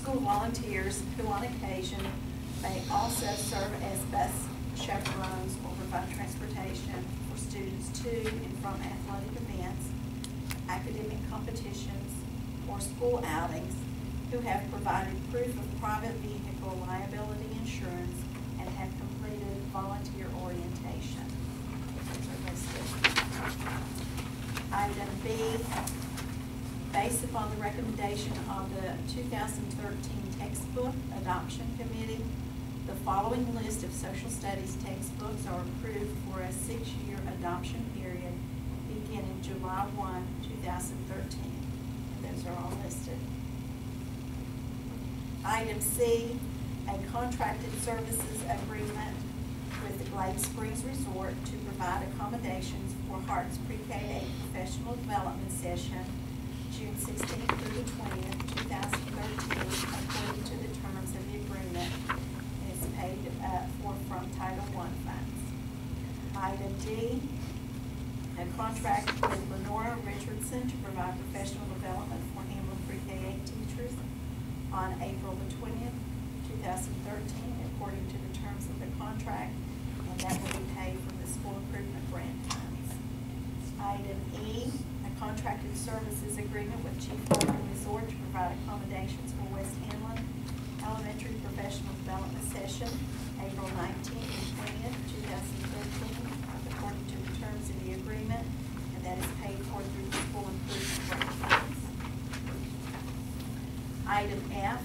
school volunteers who on occasion may also serve as bus chaperones or provide transportation for students to and from athletic events, academic competitions, or school outings, who have provided proof of private vehicle liability insurance and have completed volunteer orientation. Those are listed. Item B, based upon the recommendation of the 2013 Textbook Adoption Committee, the following list of social studies textbooks are approved for a 6-year adoption period beginning July 1, 2013. And those are all listed. Item C, a contracted services agreement with the Glade Springs Resort to provide accommodations for Hart's Pre-K 8 professional development session, June 16th through the 20th, 2013, according to the terms of the agreement, and is paid for from Title I funds. Item D, a contract with Lenora Richardson to provide professional development for Hamlin Pre-K 8 teachers on April the 20th, 2013, according to the terms of the contract, and that will be paid from the school improvement grant funds. Item E, a contracted services agreement with Chief Logan Resort to provide accommodations for West Hamlin Elementary Professional Development Session, April 19th and 20th, 2013, according to the terms of the agreement, and that is paid for through the school improvement grant funds. Item F,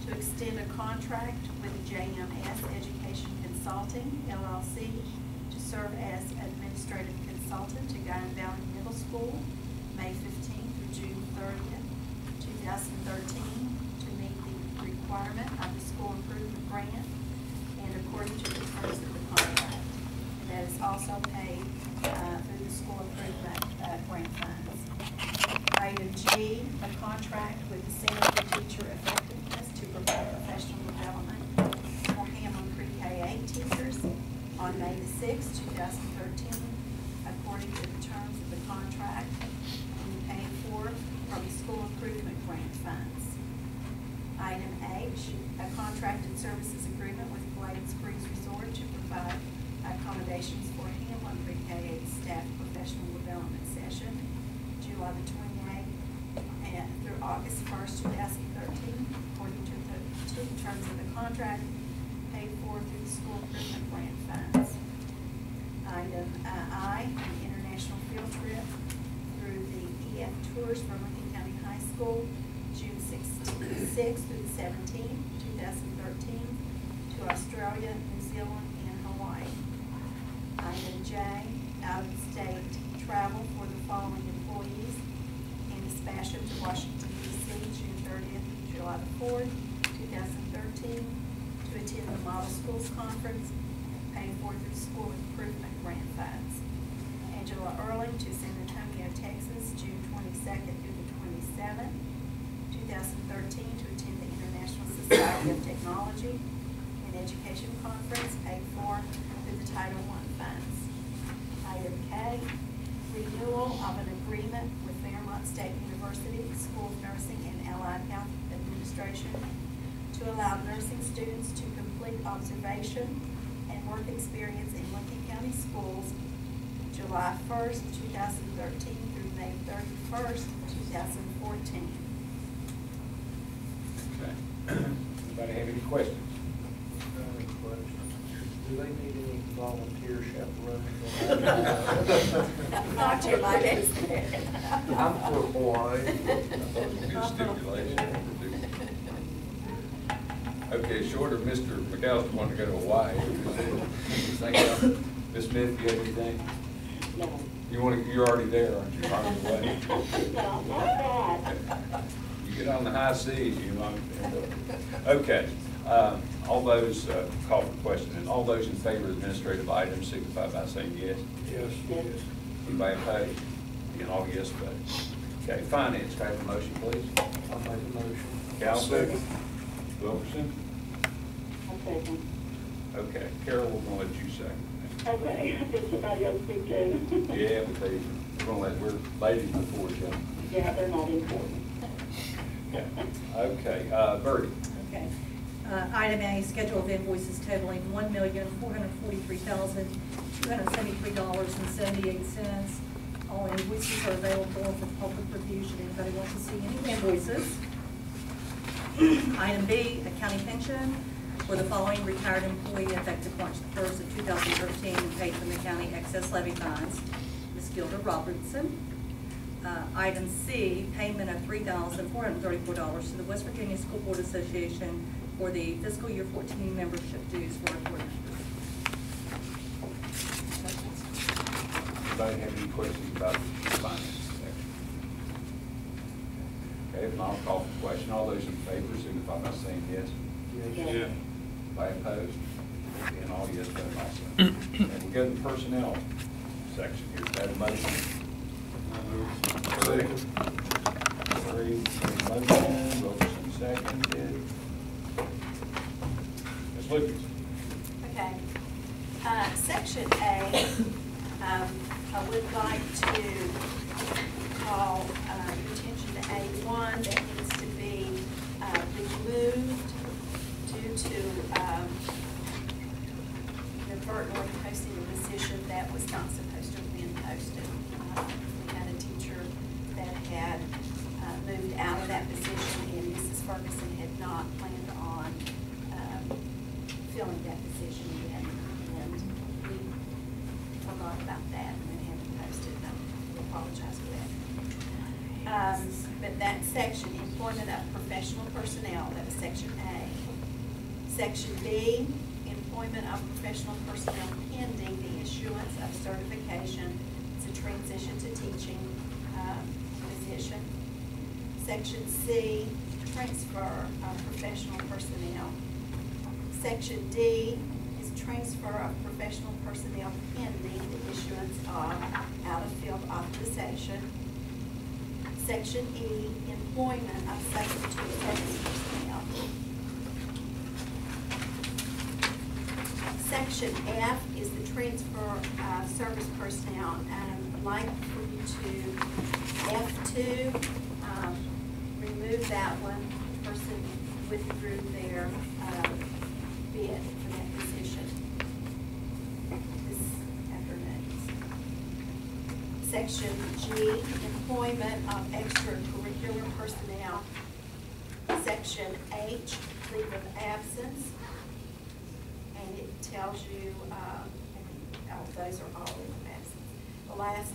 to extend a contract with JMS Education Consulting, LLC, to serve as administrative consultant to Guyan Valley Middle School, May 15th through June 30th, 2013, to meet the requirement of the school improvement grant and according to the terms of the contract. And that is also paid through the school improvement grant funds. Item G, a contract with the Center for Teacher Effectiveness to provide professional development for Hamlin Pre-K 8 teachers on May the 6th, 2013, according to the terms of the contract, and paid for from the school improvement grant funds. Item H, a contracted services agreement with Glade Springs Resort to provide accommodations for Hamlin Pre-K 8 staff professional development session, July the 28th and through August 1st, 2013, according to the terms of the contract, paid for through the school improvement grant funds. Item I, an international field trip through the EF Tours from Lincoln County High School, June 6th through the 17th, 2013, to Australia, New Zealand, and Hawaii. Item J, out-of-state travel for the following employees: Candice Basham to Washington, D.C., June 30th through July the 4th, 2013, to attend the Model Schools Conference, paid for through school improvement grant funds. Angela Erling to San Antonio, Texas, June 22nd through the 27th, 2013, to attend the International Society of Technology and Education Conference, paid for through the Title I funds. Item K, renewal of an agreement with Fairmont State University School of Nursing and Allied Health Administration to allow nursing students to complete observation and work experience in Lincoln County schools, July 1st, 2013 through May 31st, 2014. Okay. Anybody have any questions? Do they need any volunteer chaperones? Not your ladies. I'm for Hawaii. Good stipulation. Okay, short of Mr. McAllister wanting to go to Hawaii, Ms. Smith, you have anything? No. You're already there, aren't you? On the way. No, not bad. You get on the high seas, you know. Okay. All those, call for question, and all those in favor of administrative items signify by saying yes. Yes. Yes. Anybody opposed? Again, all yes votes. Okay, finance, can I have a motion, please? I'll make a motion. Cal, second. Wilkerson? I'll second. Okay, Carol, we're gonna let you second. Okay, did somebody else speak too? Yeah, but we're ladies before each other. Yeah, they're not important. Yeah. Okay, Verdi. Okay. Item A, schedule of invoices totaling $1,443,273.78. All invoices are available for public review should anybody want to see any invoices. Item B, a county pension for the following retired employee effective March 1st of 2013 and paid from the county excess levy funds. Ms. Gilda Robertson. Item C, payment of $3,434 to the West Virginia School Board Association for the fiscal year 14 membership dues for our board members. Anybody have any questions about the finance section? Okay, if not, I'll call for the question. All those in favor signify by saying yes. Yes. By opposed? And all yes vote also. And we go to the personnel section here. Have a motion? Second. Motion, Wilkerson seconded. Ms. Lucas? Okay. Section A, I would like to call your attention to A1 that needs to be removed due to inadvertently posting a position that was not supposed to have been posted. We had a teacher that had moved out of that position, and Mrs. Ferguson had not planned on filling that position yet, and we forgot about that and then had to post it, and I apologize for that. But that section, employment of professional personnel, that was section A. Section B, employment of professional personnel pending the issuance of certification. It's a transition to teaching position. Section C, transfer of professional personnel. Section D is transfer of professional personnel pending the issuance of out-of-field authorization. Section E, employment of substitute service personnel. Section F is the transfer of service personnel, and I'd like for you to F2, remove that one. The person withdrew their bid for that position this afternoon. Section G, employment of extracurricular personnel. Section H, leave of absence. And it tells you, those are all leave of absence. The last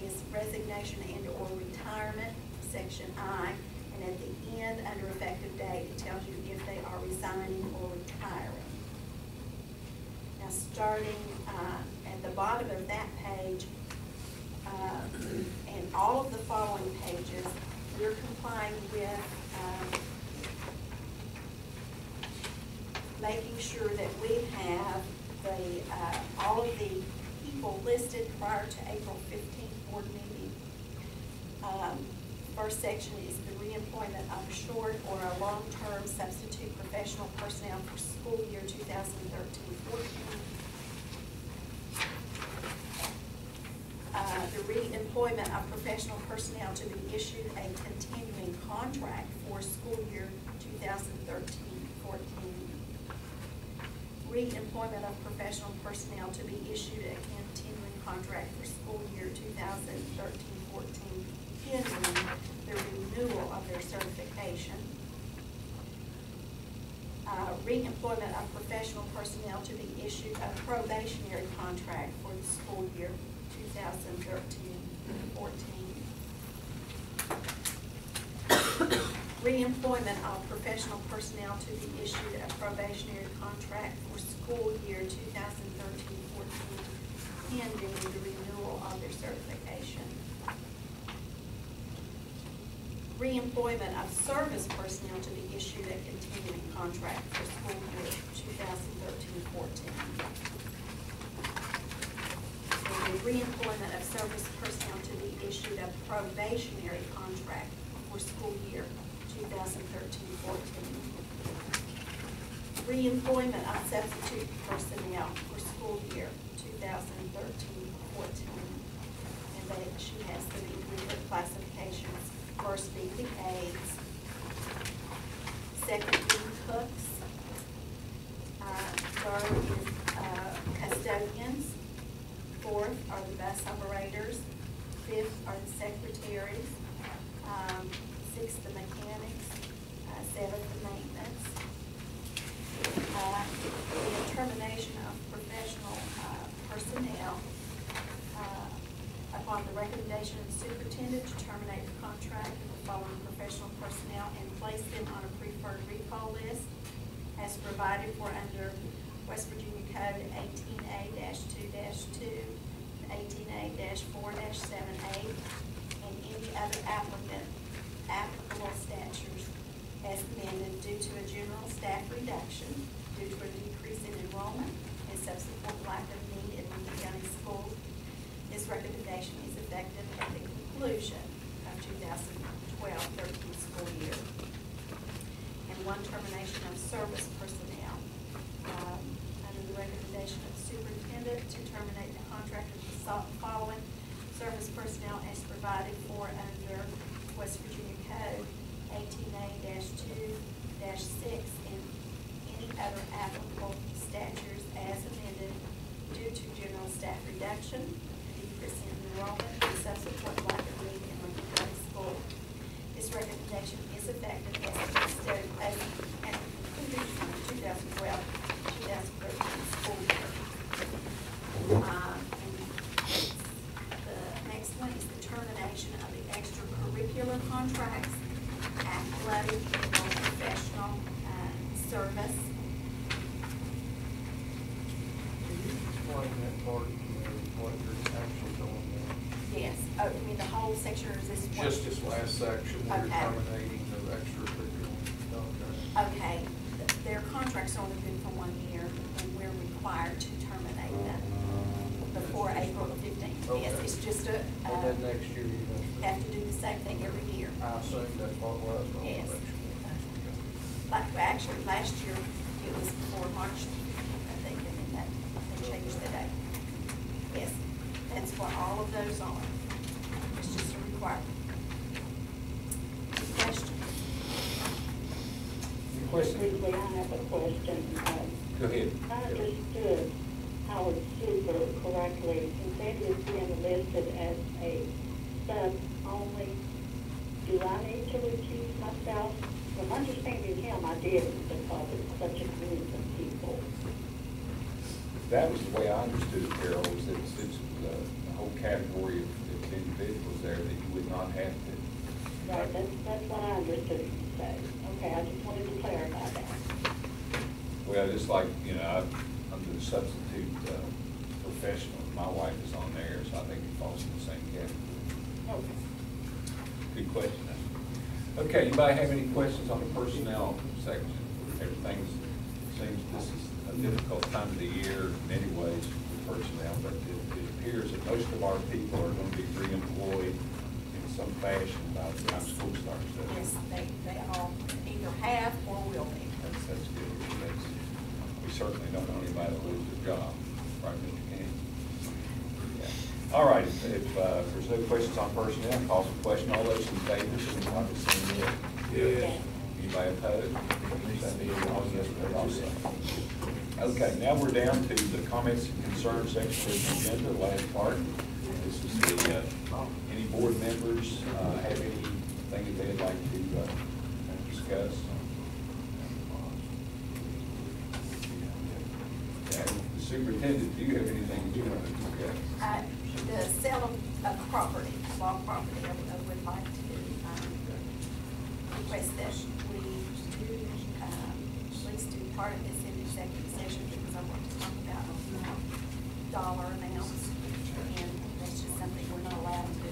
is resignation and/or retirement, section I. And at the end, under effective date, it tells you if they are resigning or retiring. Now, starting at the bottom of that page, and all of the following pages, we're complying with making sure that we have the all of the people listed prior to April 15th board meeting. First section is the reemployment of a short or a long-term substitute professional personnel for school year 2013-14. The reemployment of professional personnel to be issued a continuing contract for school year 2013-14. Reemployment of professional personnel to be issued a continuing contract for school year 2013-14, pending the renewal of their certification. Reemployment of professional personnel to be issued a probationary contract for the school year 2013-14. Reemployment of professional personnel to be issued a probationary contract for school year 2013-14, pending the renewal of their certification. Reemployment of service personnel to be issued a continuing contract for school year 2013-14. And the reemployment of service personnel to be issued a probationary contract for school year 2013-14. Reemployment of substitute personnel for school year 2013-14. And that she has the degree classifications, first being the aides, Second being cooks. Third is custodians. Fourth are the bus operators. Fifth are the secretaries. Sixth, the mechanics. Seventh, the maintenance. The termination of professional personnel. Upon the recommendation of the superintendent to terminate the contract with the following professional personnel and place them on a preferred recall list as provided for under West Virginia Code 18A-2-2, 18A-4-7A, and any other applicable statutes as amended due to a general staff reduction, due to a decrease in enrollment and subsequent lack of need in Lincoln County schools. This recommendation is effective at the conclusion of 2012-13 school year. And one termination of service personnel. Under the recommendation of the superintendent to terminate the contract of the following service personnel as provided for under West Virginia Code 18A-2-6 and any other applicable statutes as amended due to general staff reduction, decrease in enrollment, and subsequent lack of need in Lincoln County School. This recommendation is effective as the conclusion of the 2012-2013 school year. The next one is the termination of the extracurricular contracts, athletic, and professional service. Can you explain that part to me, what you're actually doing there? Yes, oh, you mean the whole section, or is this one? Just this last section, where you're Okay. terminating the extracurricular contract. Okay, their contracts are only good for 1 year, and we're required to terminate them before April the 15th. Yes, Okay. it's just a, And then next year, you have to do the same thing every year. I assume that's what it was. but I'll Yes. make sure. Like, well, actually, last year, it was before March, I think, and then they changed the date. Yes, that's what all of those are. It's just a requirement. Questions? Any questions? Briefly, I have a question. Go ahead. I understood Howard Super correctly, since that is being listed as a sub only, do I need to recuse myself? From understanding him, I did, because it's such a group of people. That was the way I understood it, Carol, was that it's the whole category of individuals there that you would not have to. Right, that's what I understood you to say. Okay, I just wanted to clarify that. Well, just like, I'm the substitute professional, my wife is on there, so I think it falls in the same category. Okay. Good question. Okay, anybody have any questions on the personnel section? Everything seems, this is a difficult time of the year in many ways for personnel, but it appears that most of our people are going to be reemployed in some fashion by the time school starts. Yes, they all either have or will be. That's good. We certainly don't want anybody to lose their job, right, Mr. King? Yeah. All right, if there's no questions on personnel, call for question. All those in favor, signify by saying yes. Yes. Anybody opposed? All yes, vote also. Okay, now we're down to the comments and concerns section of the agenda, the last part. This is the, any board members have anything that they'd like to discuss? The superintendent, do you have anything that you want to discuss? The sale of property, log property, I would like to request that we do, at least do part of this in executive session, because I want to talk about dollar amounts, and that's just something we're not allowed to do.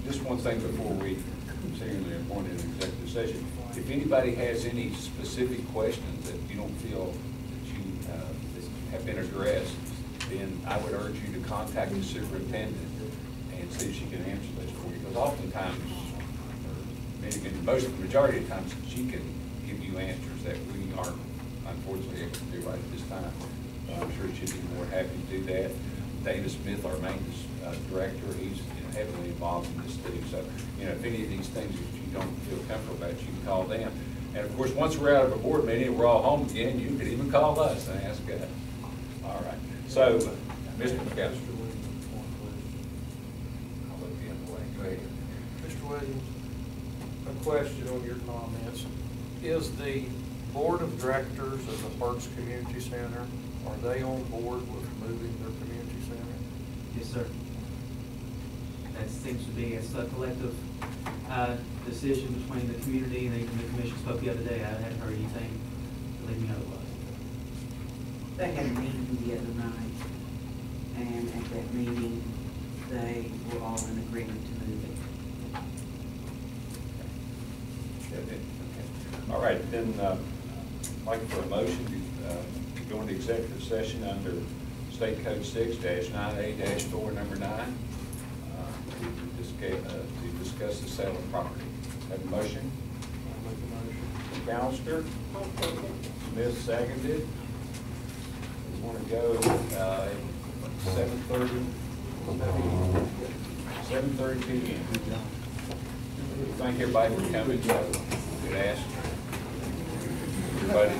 Just one thing before we continually appoint an executive session. If anybody has any specific questions that you don't feel that you that have been addressed, then I would urge you to contact the superintendent and see if she can answer those for you. Because oftentimes, the majority of times, she can give you answers that we aren't unfortunately able to do right at this time. I'm sure she'd be more happy to do that. Dana Smith, our maintenance director, he's heavily involved in this too. So, if any of these things that you don't feel comfortable about, you can call them. And of course, once we're out of a board meeting, we're all home again, you can even call us and ask us. All right. So, Mr. McAllister. I'll look the other way. Go ahead. Mr. Williams, a question on your comments. Is the board of directors of the Parks Community Center, are they on board with moving their community center? Yes, sir. That seems to be a collective decision between the community and even the commission spoke the other day. I hadn't heard anything to leave me otherwise. They had a meeting the other night, and at that meeting, they were all in agreement to move it. Okay. All right, then, I'd like for a motion to go into executive session under State Code 6-9A-4, number 9, to discuss the sale of property. Have a motion? I'll make the motion. McAllister, I'll second. Smith seconded. We want to go at 7:30 p.m. Thank everybody for coming. Good ask everybody to